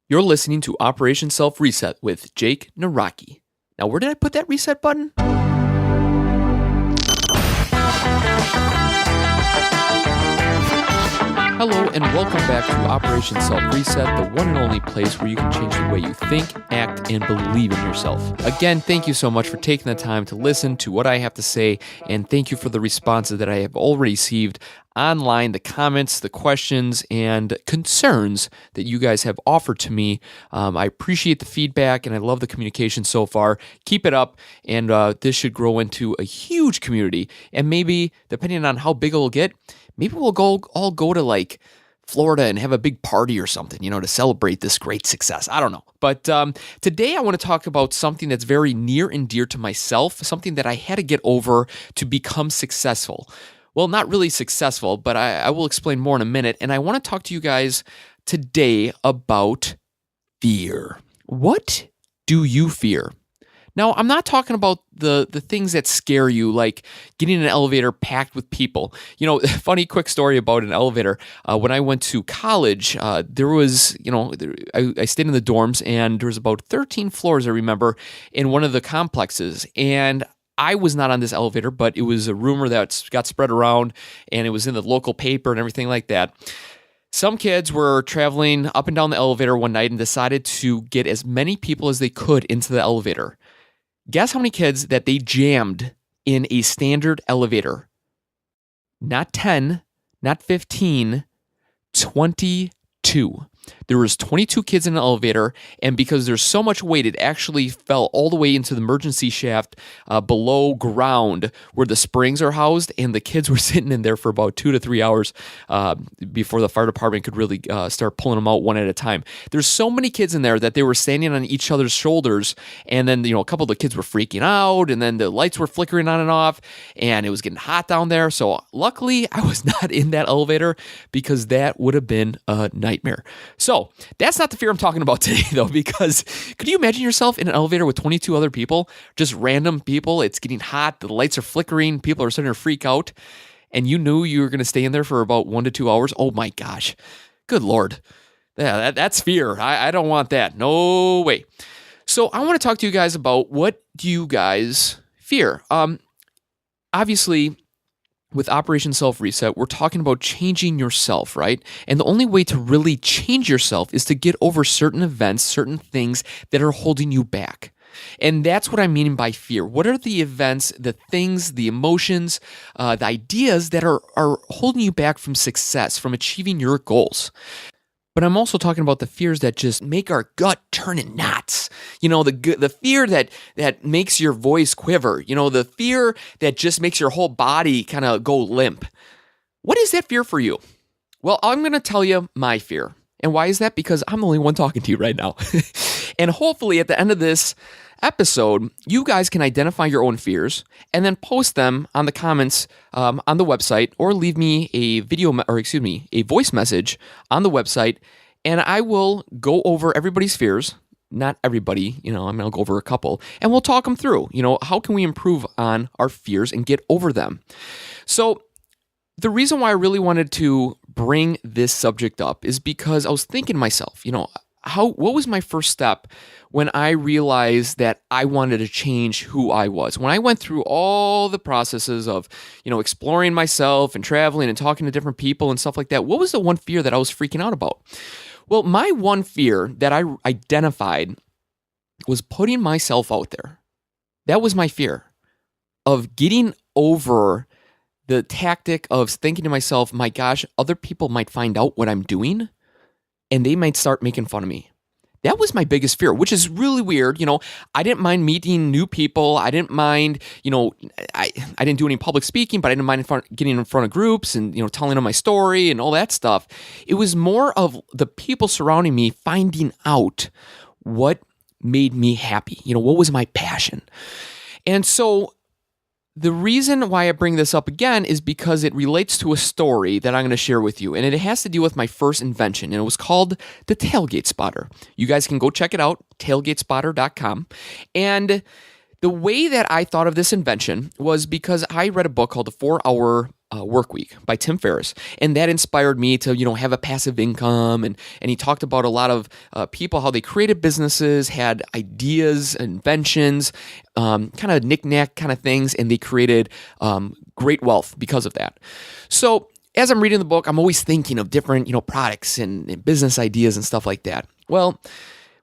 You're listening to Operation Self Reset with Jake Naraki. Now, where did I put that reset button? Hello, and welcome back to Operation Self Reset, the one and only place where you can change the way you think, act, and believe in yourself. Again, thank you so much for taking the time to listen to what I have to say, and thank you for the responses that I have already received online, the comments, the questions, and concerns that you guys have offered to me. I appreciate the feedback, and I love the communication so far. Keep it up, and this should grow into a huge community, and maybe, depending on how big it will get, maybe we'll all go to like Florida and have a big party or something, to celebrate this great success. I don't know. But today I want to talk about something that's very near and dear to myself, something that I had to get over to become successful. Well, not really successful, but I will explain more in a minute. And I want to talk to you guys today about fear. What do you fear? Now, I'm not talking about the things that scare you, like getting in an elevator packed with people. Funny quick story about an elevator. When I went to college, there was, I stayed in the dorms, and there was about 13 floors, I remember, in one of the complexes. And I was not on this elevator, but it was a rumor that got spread around, and it was in the local paper and everything like that. Some kids were traveling up and down the elevator one night and decided to get as many people as they could into the elevator. Guess how many kids that they jammed in a standard elevator? Not 10, not 15, 22. There was 22 kids in an elevator, and because there's so much weight, it actually fell all the way into the emergency shaft below ground where the springs are housed, and the kids were sitting in there for about 2 to 3 hours before the fire department could really start pulling them out one at a time. There's so many kids in there that they were standing on each other's shoulders, and then a couple of the kids were freaking out, and then the lights were flickering on and off, and it was getting hot down there. So luckily, I was not in that elevator because that would have been a nightmare. So that's not the fear I'm talking about today, though, because could you imagine yourself in an elevator with 22 other people, just random people? It's getting hot, the lights are flickering, people are starting to freak out, and you knew you were going to stay in there for about 1 to 2 hours? Oh my gosh. Good Lord. Yeah, that's fear. I don't want that. No way. So I want to talk to you guys about what do you guys fear? Obviously, with Operation Self Reset, we're talking about changing yourself, right? And the only way to really change yourself is to get over certain events, certain things that are holding you back. And that's what I mean by fear. What are the events, the things, the emotions, the ideas that are holding you back from success, from achieving your goals? But I'm also talking about the fears that just make our gut turn in knots. The fear that makes your voice quiver. The fear that just makes your whole body kind of go limp. What is that fear for you? Well, I'm going to tell you my fear. And why is that? Because I'm the only one talking to you right now. And hopefully at the end of this episode, you guys can identify your own fears and then post them on the comments on the website, or leave me a voice message on the website, and I will go over everybody's fears. Not everybody, I'll go over a couple, and we'll talk them through. How can we improve on our fears and get over them? So the reason why I really wanted to bring this subject up is because I was thinking to myself, what was my first step when I realized that I wanted to change who I was? When I went through all the processes of, exploring myself and traveling and talking to different people and stuff like that, what was the one fear that I was freaking out about? Well, my one fear that I identified was putting myself out there. That was my fear of getting over the tactic of thinking to myself, my gosh, other people might find out what I'm doing, and they might start making fun of me. That was my biggest fear, which is really weird. I didn't mind meeting new people. I didn't mind, I didn't do any public speaking, but I didn't mind getting in front of groups and, telling them my story and all that stuff. It was more of the people surrounding me finding out what made me happy. What was my passion? And so the reason why I bring this up again is because it relates to a story that I'm going to share with you, and it has to do with my first invention, and it was called the tailgate spotter. You guys can go check it out, tailgatespotter.com. And The way that I thought of this invention was because I read a book called The 4 Hour Work Week by Tim Ferriss, and that inspired me to have a passive income. And he talked about a lot of people, how they created businesses, had ideas, inventions, kind of knick-knack kind of things, and they created great wealth because of that. So as I'm reading the book, I'm always thinking of different products and business ideas and stuff like that. Well,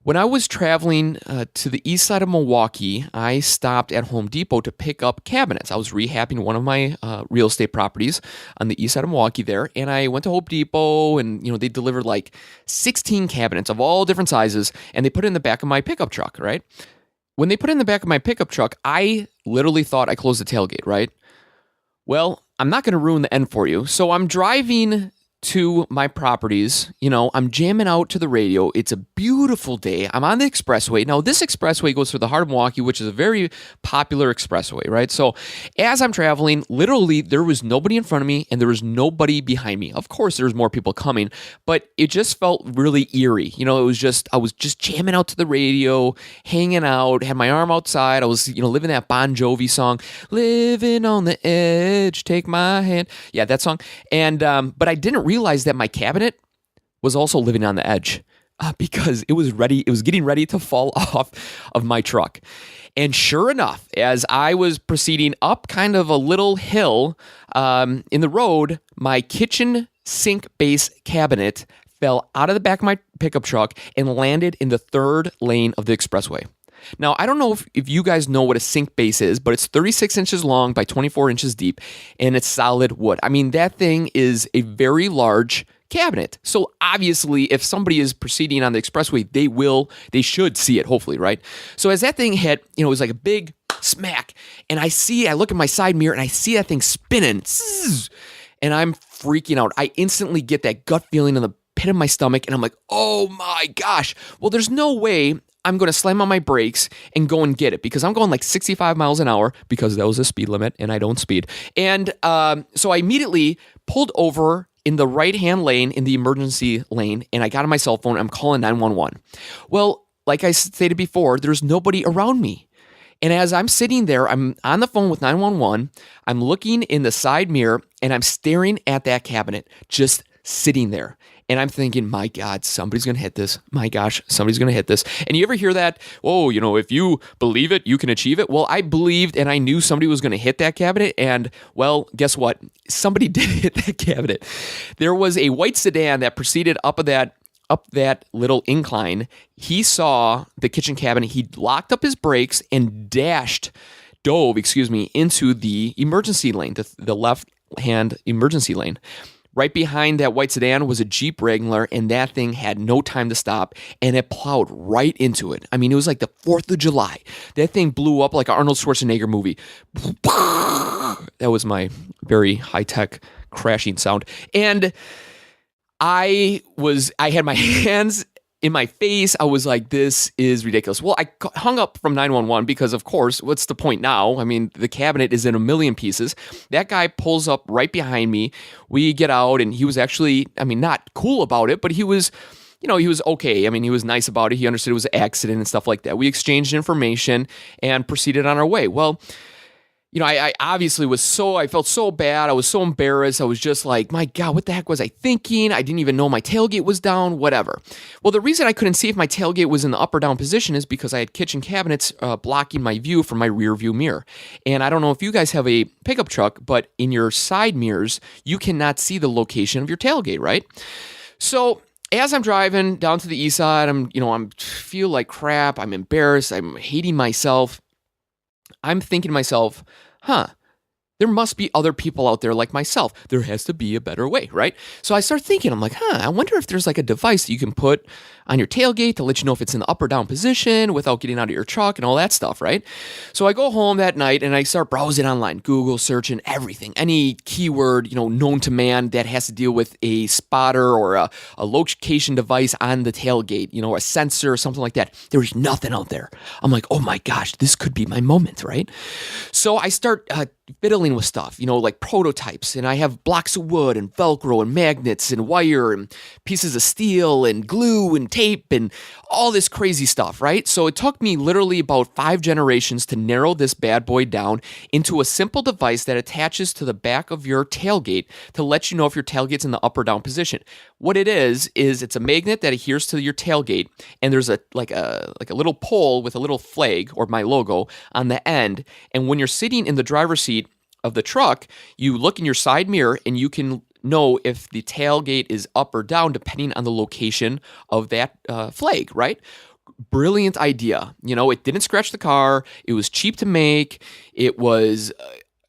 when I was traveling to the east side of Milwaukee, I stopped at Home Depot to pick up cabinets. I was rehabbing one of my real estate properties on the east side of Milwaukee there, and I went to Home Depot, and they delivered like 16 cabinets of all different sizes, and they put it in the back of my pickup truck, right? When they put it in the back of my pickup truck, I literally thought I closed the tailgate, right? Well, I'm not going to ruin the end for you, so I'm driving to my properties. I'm jamming out to the radio. It's a beautiful day. I'm on the expressway. Now, this expressway goes through the heart of Milwaukee, which is a very popular expressway, right? So as I'm traveling, literally, there was nobody in front of me and there was nobody behind me. Of course, there was more people coming, but it just felt really eerie. It was just, I was just jamming out to the radio, hanging out, had my arm outside. I was, living that Bon Jovi song, living on the edge, take my hand. Yeah, that song. And, but I didn't realize that my cabinet was also living on the edge because it was getting ready to fall off of my truck. And sure enough, as I was proceeding up kind of a little hill in the road, my kitchen sink base cabinet fell out of the back of my pickup truck and landed in the third lane of the expressway. Now, I don't know if you guys know what a sink base is, but it's 36 inches long by 24 inches deep, and it's solid wood. I mean, that thing is a very large cabinet. So obviously, if somebody is proceeding on the expressway, they should see it, hopefully, right? So as that thing hit, it was like a big smack, and I look at my side mirror, and I see that thing spinning, and I'm freaking out. I instantly get that gut feeling in the pit of my stomach, and I'm like, oh my gosh. Well, there's no way I'm going to slam on my brakes and go and get it because I'm going like 65 miles an hour because that was a speed limit and I don't speed. And so I immediately pulled over in the right-hand lane in the emergency lane, and I got on my cell phone. I'm calling 911. Well, like I stated before, there's nobody around me. And as I'm sitting there, I'm on the phone with 911. I'm looking in the side mirror, and I'm staring at that cabinet, just sitting there. And I'm thinking, my God, somebody's going to hit this. My gosh, somebody's going to hit this. And you ever hear that? Oh, if you believe it, you can achieve it. Well, I believed and I knew somebody was going to hit that cabinet. And well, guess what? Somebody did hit that cabinet. There was a white sedan that proceeded up that little incline. He saw the kitchen cabinet. He locked up his brakes and dove into the emergency lane, the left-hand emergency lane. Right behind that white sedan was a Jeep Wrangler, and that thing had no time to stop, and it plowed right into it. I mean, it was like the 4th of July. That thing blew up like an Arnold Schwarzenegger movie. That was my very high-tech crashing sound. And I had my hands in my face. I was like, this is ridiculous. Well, I hung up from 911 because, of course, what's the point now? I mean, the cabinet is in a million pieces. That guy pulls up right behind me. We get out, and he was actually, not cool about it, but he was, he was okay. I mean, he was nice about it. He understood it was an accident and stuff like that. We exchanged information and proceeded on our way. Well, I obviously I felt so bad. I was so embarrassed. I was just like, my God, what the heck was I thinking? I didn't even know my tailgate was down, whatever. Well, the reason I couldn't see if my tailgate was in the up or down position is because I had kitchen cabinets blocking my view from my rear view mirror. And I don't know if you guys have a pickup truck, but in your side mirrors, you cannot see the location of your tailgate, right? So as I'm driving down to the east side, I'm feel like crap. I'm embarrassed. I'm hating myself. I'm thinking to myself, there must be other people out there like myself. There has to be a better way, right? So I start thinking, I'm like, I wonder if there's like a device that you can put on your tailgate to let you know if it's in the up or down position without getting out of your truck and all that stuff, right? So I go home that night and I start browsing online, Google searching everything, any keyword, known to man that has to deal with a spotter or a location device on the tailgate, a sensor or something like that. There's nothing out there. I'm like, oh my gosh, this could be my moment, right? So I start fiddling with stuff, like prototypes, and I have blocks of wood and Velcro and magnets and wire and pieces of steel and glue and tape and all this crazy stuff, right? So it took me literally about 5 generations to narrow this bad boy down into a simple device that attaches to the back of your tailgate to let you know if your tailgate's in the up or down position. What it is it's a magnet that adheres to your tailgate, and there's a little pole with a little flag or my logo on the end. And when you're sitting in the driver's seat of the truck, you look in your side mirror and you can know if the tailgate is up or down depending on the location of that flag, right? Brilliant idea. It didn't scratch the car. It was cheap to make. It was,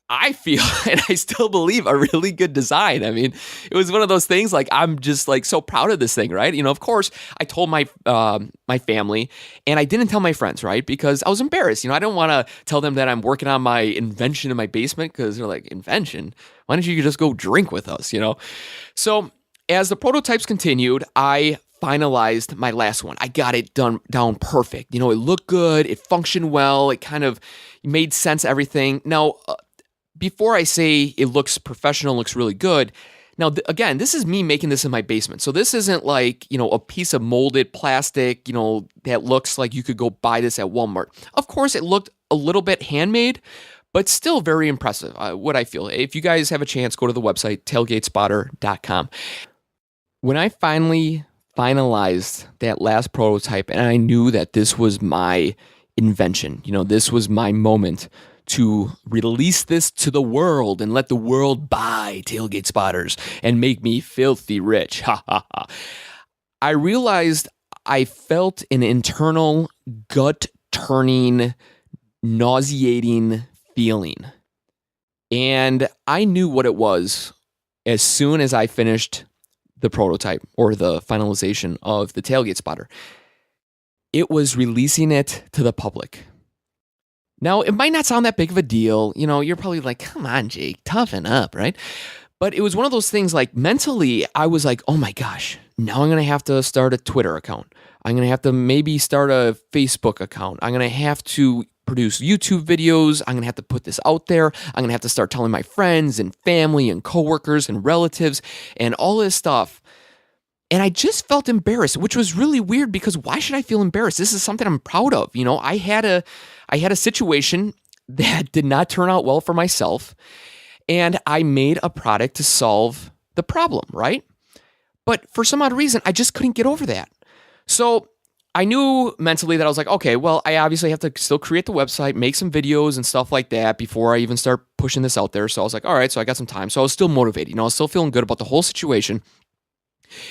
I feel, and I still believe, a really good design. I mean, it was one of those things like I'm just like so proud of this thing, right? Of course, I told my family, and I didn't tell my friends, right? Because I was embarrassed. I don't want to tell them that I'm working on my invention in my basement because they're like, invention? Why don't you just go drink with us, So as the prototypes continued, I finalized my last one. I got it down perfect. It looked good. It functioned well. It kind of made sense, everything. Now, before I say it looks professional, looks really good, now, again, this is me making this in my basement. So this isn't like, a piece of molded plastic, that looks like you could go buy this at Walmart. Of course, it looked a little bit handmade, but still very impressive, what I feel. If you guys have a chance, go to the website, tailgatespotter.com. When I finally finalized that last prototype and I knew that this was my invention, this was my moment to release this to the world and let the world buy Tailgate Spotters and make me filthy rich. Ha ha ha. I realized I felt an internal gut-turning, nauseating feeling. And I knew what it was as soon as I finished the prototype or the finalization of the Tailgate Spotter. It was releasing it to the public. Now, it might not sound that big of a deal. You're probably like, come on, Jake, toughen up, right? But it was one of those things like mentally, I was like, oh my gosh, now I'm going to have to start a Twitter account. I'm going to have to maybe start a Facebook account. I'm going to have to produce YouTube videos. I'm going to have to put this out there. I'm going to have to start telling my friends and family and coworkers and relatives and all this stuff. And I just felt embarrassed, which was really weird because why should I feel embarrassed? This is something I'm proud of. I had a situation that did not turn out well for myself, and I made a product to solve the problem, right? But for some odd reason, I just couldn't get over that. So I knew mentally that I was like, okay, well, I obviously have to still create the website, make some videos and stuff like that before I even start pushing this out there. So I was like, all right, so I got some time. So I was still motivated. I was still feeling good about the whole situation.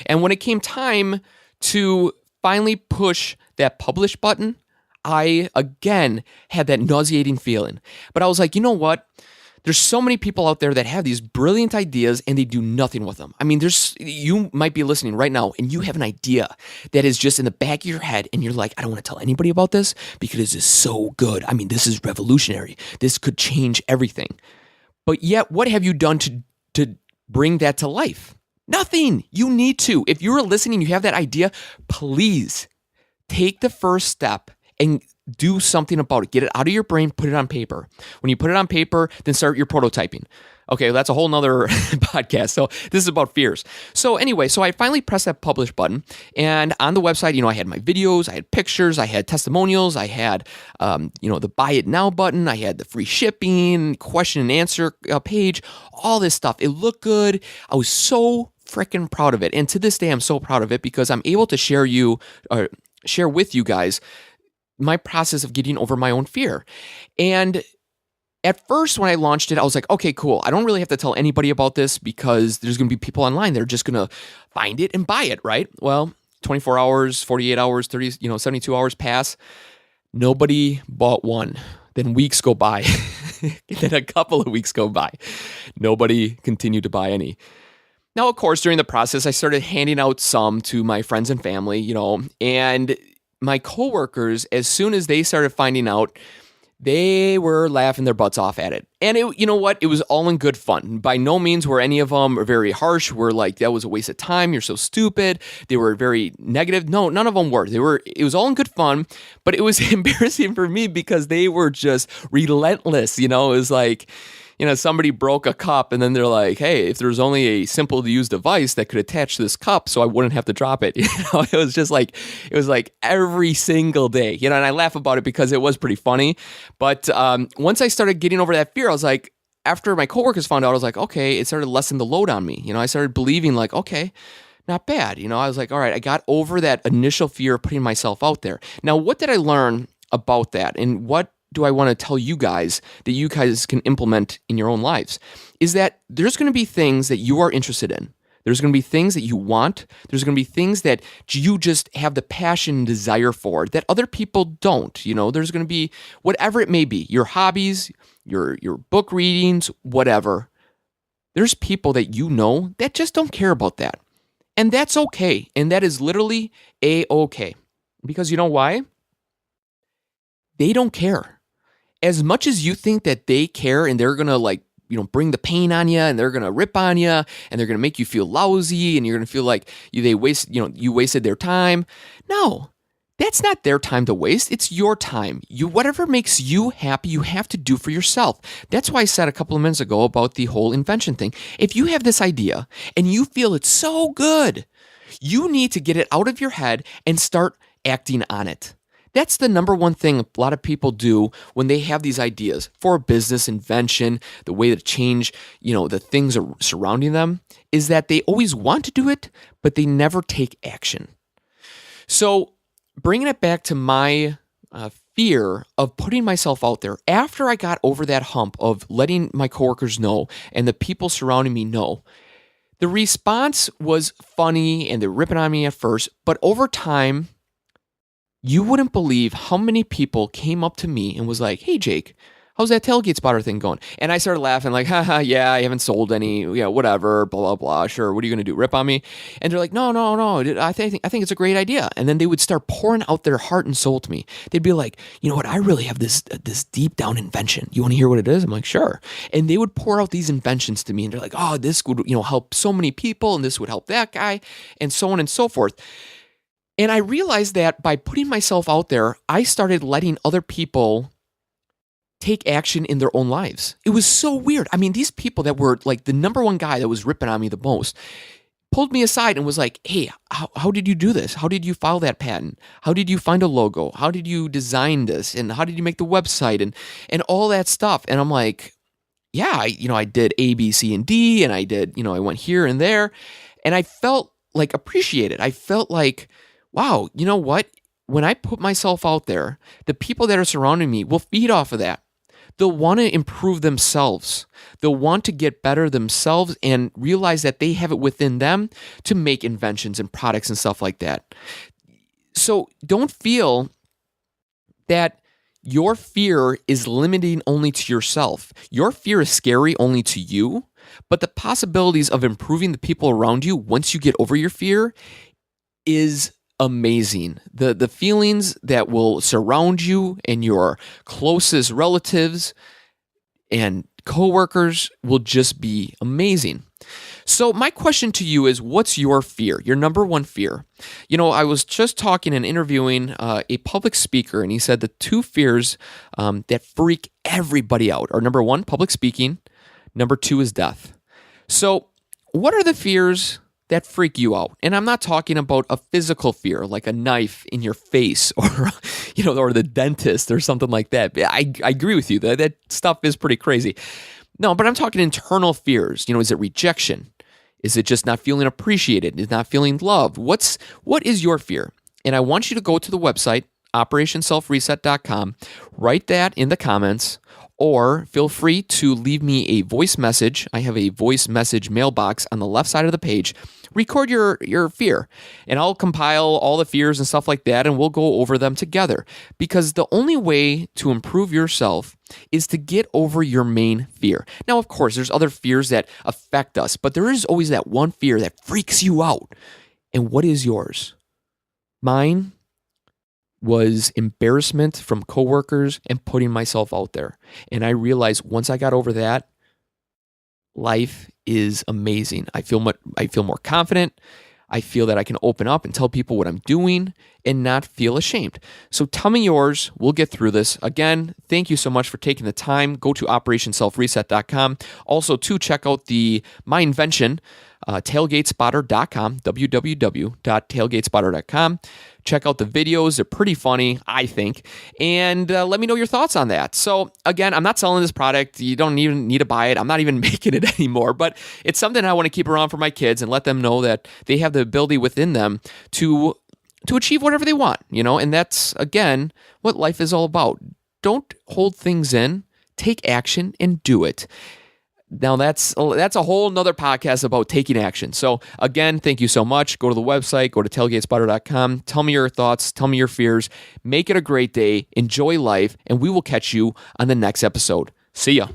And when it came time to finally push that publish button, I, again, had that nauseating feeling. But I was like, you know what? There's so many people out there that have these brilliant ideas and they do nothing with them. I mean, you might be listening right now and you have an idea that is just in the back of your head and you're like, I don't want to tell anybody about this because this is so good. I mean, this is revolutionary. This could change everything. But yet, what have you done to bring that to life? Nothing. You need to. If you're listening, you have that idea, please take the first step and do something about it. Get it out of your brain, put it on paper. When you put it on paper, then start your prototyping. Okay, that's a whole nother podcast. So this is about fears. So anyway, I finally pressed that publish button. And on the website, I had my videos, I had pictures, I had testimonials, I had, the buy it now button, I had the free shipping, question and answer page, all this stuff. It looked good. I was so freaking proud of it. And to this day, I'm so proud of it because I'm able to share with you guys my process of getting over my own fear. And at first, when I launched it, I was like, okay, cool. I don't really have to tell anybody about this because there's going to be people online that are just going to find it and buy it, right? Well, 24 hours, 48 hours, 30, 72 hours pass. Nobody bought one. Then weeks go by. Then a couple of weeks go by. Nobody continued to buy any. Now, of course, during the process, I started handing out some to my friends and family, and my coworkers, as soon as they started finding out, they were laughing their butts off at it. And you know what? It was all in good fun. By no means were any of them very harsh. Were like, that was a waste of time. You're so stupid. They were very negative. No, none of them were. It was all in good fun, but it was embarrassing for me because they were just relentless. It was like, somebody broke a cup and then they're like, hey, if there's only a simple to use device that could attach to this cup so I wouldn't have to drop it. It was like every single day, and I laugh about it because it was pretty funny. But once I started getting over that fear, I was like, after my coworkers found out, I was like, okay, it started to lessen the load on me. I started believing like, okay, not bad. I was like, all right, I got over that initial fear of putting myself out there. Now, what did I learn about that? And what do I want to tell you guys that you guys can implement in your own lives? Is that there's going to be things that you are interested in. There's going to be things that you want. There's going to be things that you just have the passion and desire for that other people don't. There's going to be whatever it may be, your hobbies, your book readings, whatever. There's people that that just don't care about that. And that's okay. And that is literally A-okay. Because you know why? They don't care. As much as you think that they care and they're going to bring the pain on you and they're going to rip on you and they're going to make you feel lousy and you're going to feel like you wasted their time. No, that's not their time to waste. It's your time. Whatever makes you happy, you have to do for yourself. That's why I said a couple of minutes ago about the whole invention thing. If you have this idea and you feel it's so good, you need to get it out of your head and start acting on it. That's the number one thing a lot of people do when they have these ideas for a business invention, the way to change, the things surrounding them, is that they always want to do it, but they never take action. So bringing it back to my fear of putting myself out there, after I got over that hump of letting my coworkers know and the people surrounding me know, the response was funny and they're ripping on me at first, but over time, you wouldn't believe how many people came up to me and was like, hey, Jake, how's that tailgate spotter thing going? And I started laughing like, haha, yeah, I haven't sold any, whatever, blah, blah, blah. Sure, what are you going to do, rip on me? And they're like, no, I think it's a great idea. And then they would start pouring out their heart and soul to me. They'd be like, you know what, I really have this deep down invention. You want to hear what it is? I'm like, sure. And they would pour out these inventions to me and they're like, oh, this would help so many people and this would help that guy and so on and so forth. And I realized that by putting myself out there, I started letting other people take action in their own lives. It was so weird. I mean, these people that were like the number one guy that was ripping on me the most pulled me aside and was like, hey, how did you do this? How did you file that patent? How did you find a logo? How did you design this? And how did you make the website and all that stuff? And I'm like, yeah, I did A, B, C, and D, and I did, I went here and there. And I felt like appreciated. I felt like, wow, you know what? When I put myself out there, the people that are surrounding me will feed off of that. They'll want to improve themselves. They'll want to get better themselves and realize that they have it within them to make inventions and products and stuff like that. So don't feel that your fear is limiting only to yourself. Your fear is scary only to you, but the possibilities of improving the people around you once you get over your fear is amazing. The feelings that will surround you and your closest relatives and coworkers will just be amazing. So my question to you is, what's your fear? Your number one fear? I was just talking and interviewing a public speaker, and he said the two fears that freak everybody out are, number one, public speaking. Number two is death. So what are the fears that freak you out? And I'm not talking about a physical fear, like a knife in your face or, or the dentist or something like that. I agree with you. That stuff is pretty crazy. No, but I'm talking internal fears. Is it rejection? Is it just not feeling appreciated? Is it not feeling loved? What is your fear? And I want you to go to the website, operationselfreset.com, write that in the comments, or feel free to leave me a voice message. I have a voice message mailbox on the left side of the page. Record your fear, and I'll compile all the fears and stuff like that, and we'll go over them together. Because the only way to improve yourself is to get over your main fear. Now, of course, there's other fears that affect us, but there is always that one fear that freaks you out. And what is yours? Mine was embarrassment from coworkers and putting myself out there. And I realized once I got over that, life is amazing. I feel more confident. I feel that I can open up and tell people what I'm doing and not feel ashamed. So tell me yours. We'll get through this. Again, thank you so much for taking the time. Go to operationselfreset.com. Also, to check out my invention, tailgatespotter.com, www.tailgatespotter.com. Check out the videos. They're pretty funny, I think. And let me know your thoughts on that. So again, I'm not selling this product. You don't even need to buy it. I'm not even making it anymore, but it's something I want to keep around for my kids and let them know that they have the ability within them to achieve whatever they want, and that's, again, what life is all about. Don't hold things in. Take action and do it. Now, that's a whole nother podcast about taking action. So, again, thank you so much. Go to the website, go to tailgatespotter.com. Tell me your thoughts. Tell me your fears. Make it a great day. Enjoy life, and we will catch you on the next episode. See ya.